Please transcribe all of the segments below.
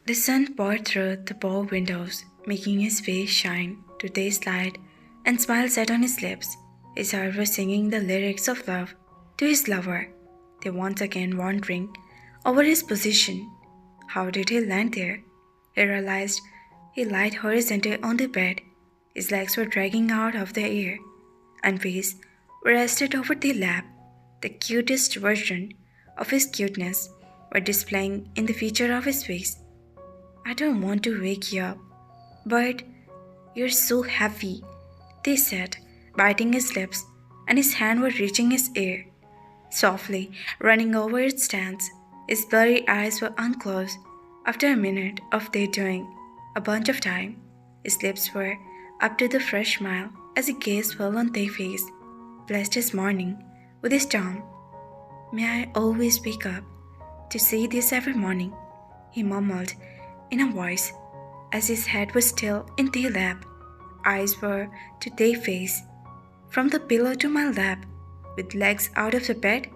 The sun poured through the bow windows, making his face shine to Day's light, and smile sat on his lips. His heart was singing the lyrics of love to his lover. They once again wondering over his position. How did he land there? He realized he lied horizontally on the bed. His legs were dragging out of the air, and face rested over the lap. The cutest version of his cuteness were displaying in the feature of his face. I don't want to wake you up, but you're so heavy, they said, biting his lips, and his hand was reaching his ear. Softly, running over its stance, his blurry eyes were unclosed. After a minute of their doing a bunch of time, his lips were up to the fresh smile as his gaze fell on their face, blessed his morning with his charm. May I always wake up to see this every morning, he murmured in a voice as his head was still in their lap. Eyes were to their face. From the pillow to my lap, with legs out of the bed,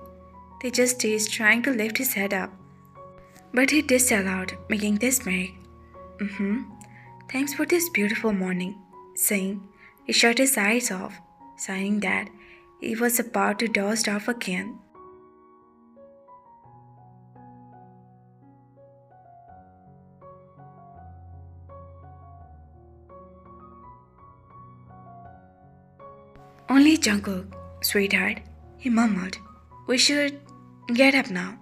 they just teased trying to lift his head up. But he disallowed making this make. Thanks for this beautiful morning, saying he shut his eyes off, signing that he was about to doze off again. Only Jungkook, sweetheart, he murmured. We should get up now,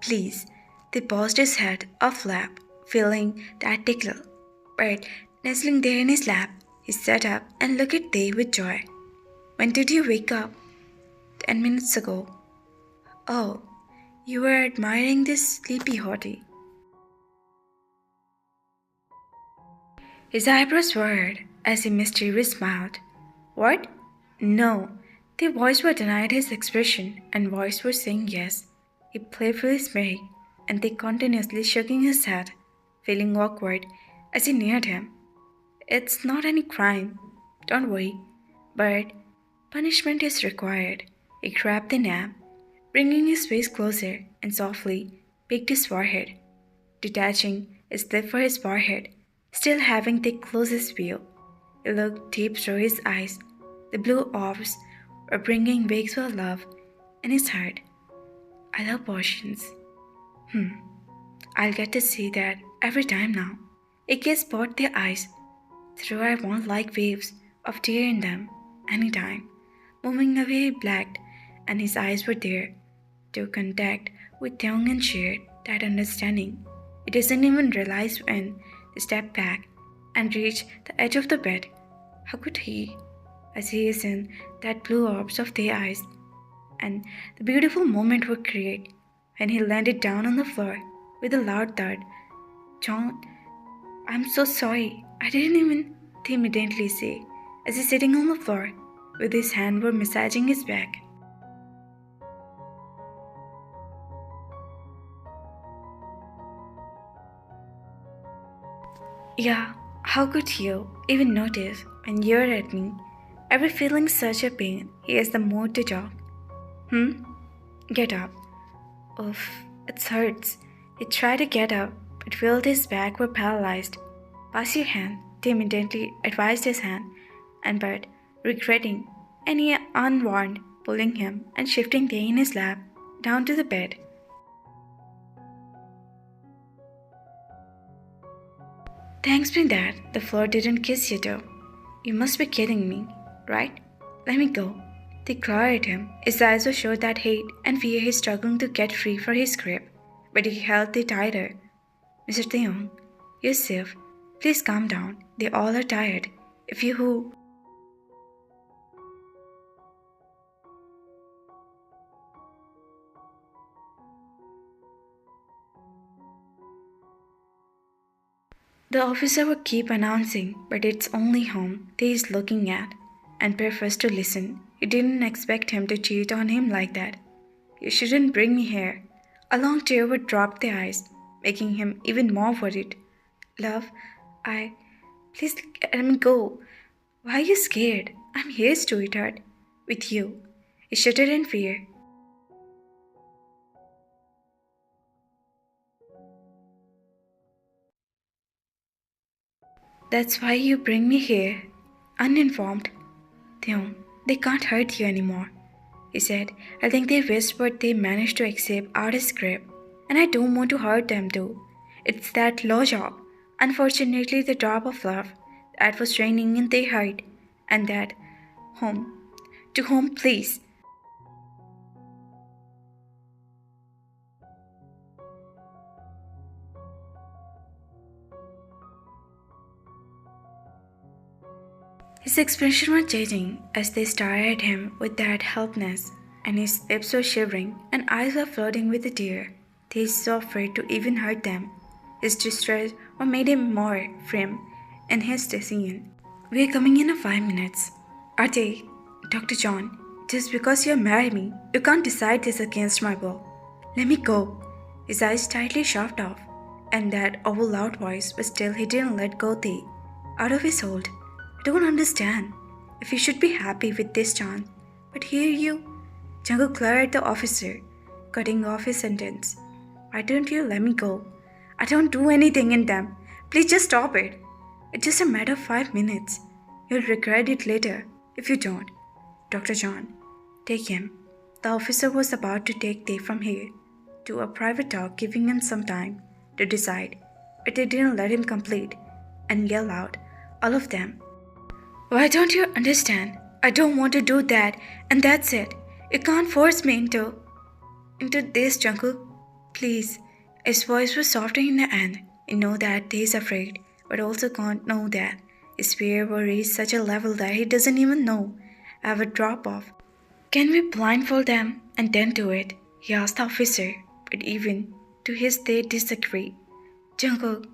please. They paused his head off lap, feeling that tickle. But nestling there in his lap, he sat up and looked at they with joy. When did you wake up? 10 minutes ago. Oh, you were admiring this sleepy hottie. His eyebrows furrowed as he mysteriously smiled. What? No. The voice were denied his expression, and voice were saying yes. He playfully smiled, and they continuously shaking his head, feeling awkward as he neared him. It's not any crime, don't worry, but punishment is required. He grabbed the nap, bringing his face closer and softly picked his forehead, detaching his lip for his forehead, still having the closest view. He looked deep through his eyes. The blue orbs were bringing wakeful love in his heart. I love potions. I'll get to see that every time now. A kiss brought their eyes through I won't like waves of tear in them anytime. Moving away he blacked, and his eyes were there to contact with Taehyung and shared that understanding. He doesn't even realize when they stepped back and reached the edge of the bed. How could he? As he is in that blue orbs of their eyes, and the beautiful moment would create when he landed down on the floor with a loud thud. John, I'm so sorry. I didn't even, they immediately say, as he's sitting on the floor with his hand were massaging his back. Yeah, how could you even notice when you're at me? Ever feeling such a pain, he has the mood to talk. Get up. Oof, it hurts. He tried to get up, but felt his back were paralyzed. Pass your hand, they immediately advised his hand, and but, regretting any unwarned, pulling him and shifting Day in his lap down to the bed. Thanks be that the floor didn't kiss you though. You must be kidding me, right? Let me go. They glared at him. His eyes were showed that hate and fear he's struggling to get free from his grip, but he held the tighter. Mr. Taehyung, you're safe. Please calm down. They all are tired. If you who The officer would keep announcing, but it's only home they is looking at, and prefers to listen. He didn't expect him to cheat on him like that. You shouldn't bring me here. A long tear would drop the eyes, making him even more worried. Love, I. Please let me go. Why are you scared? I'm here, sweetheart. With you. He shuddered in fear. That's why you bring me here, uninformed. Taehyung, they can't hurt you anymore. He said, I think they whispered they managed to escape out his grip, and I don't want to hurt them too. It's that low job, unfortunately the drop of love, that was raining in their heart, and that home. To home, please. His expression was changing as they stared at him with that helplessness, and his lips were shivering and eyes were floating with a tear. He was so afraid to even hurt them. His distress what made him more firm in his decision. We are coming in 5 minutes. Are they? Dr. John, just because you marry me, you can't decide this against my will. Let me go. His eyes tightly shut off, and that over loud voice, but still he didn't let go the out of his hold. I don't understand. If you should be happy with this chance, but here you. Jungkook glared at the officer, cutting off his sentence. Why don't you let me go? I don't do anything in them. Please just stop it. It's just a matter of 5 minutes. You'll regret it later if you don't. Dr. John, take him. The officer was about to take Tae from here to a private talk, giving him some time to decide, but they didn't let him complete and yell out, all of them. Why don't you understand? I don't want to do that, and that's it. You can't force me into this, Jungkook. Please. His voice was softer in the end. You know that he is afraid, but also can't know that his fear will reach such a level that he doesn't even know. Have a drop off. Can we blindfold them and then do it? He asked the officer, but even to his they disagree. Jungkook,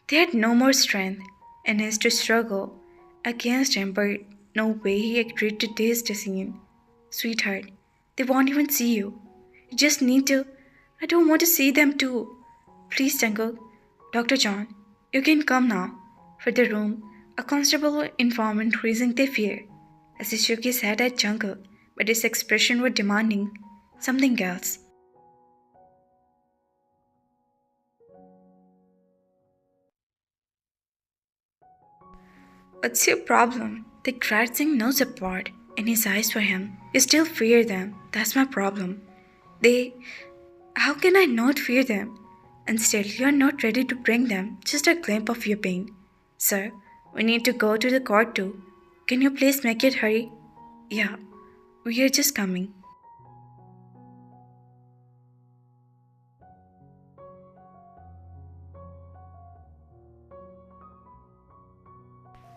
they had no more strength and has to struggle against him, but no way he agreed to this decision. Sweetheart, they won't even see you. You just need to. I don't want to see them too. Please, Jungkook. Dr. John, you can come now. For the room, a constable informed increasing their fear as he shook his head at Jungkook, but his expression was demanding something else. What's your problem? The crouching no support in his eyes for him. You still fear them. That's my problem. They. How can I not fear them? And still, you are not ready to bring them just a glimpse of your pain. Sir, we need to go to the court too. Can you please make it hurry? Yeah, we are just coming.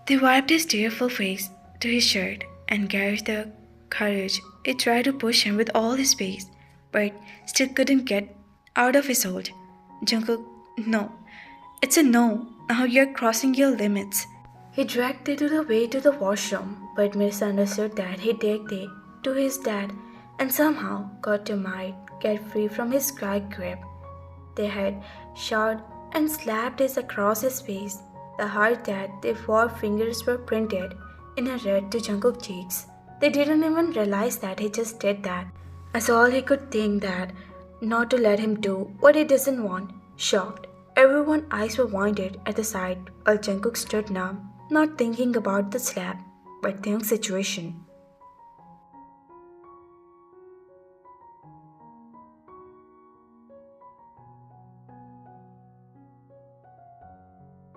They wiped his tearful face to his shirt and gathered the courage. He tried to push him with all his weight, but still couldn't get out of his hold. Jungkook, no. It's a no. Now you're crossing your limits. He dragged Tae to the way to the washroom, but misunderstood that he take Tae to his dad and somehow got to might get free from his grip. They had shot and slapped his across his face, the hurt that their 4 fingers were printed in a red to Jungkook's cheeks. They didn't even realize that he just did that. As all he could think that not to let him do what he doesn't want. Shocked, everyone's eyes were winded at the sight while Jungkook stood numb, not thinking about the slap, but Taehyung's situation.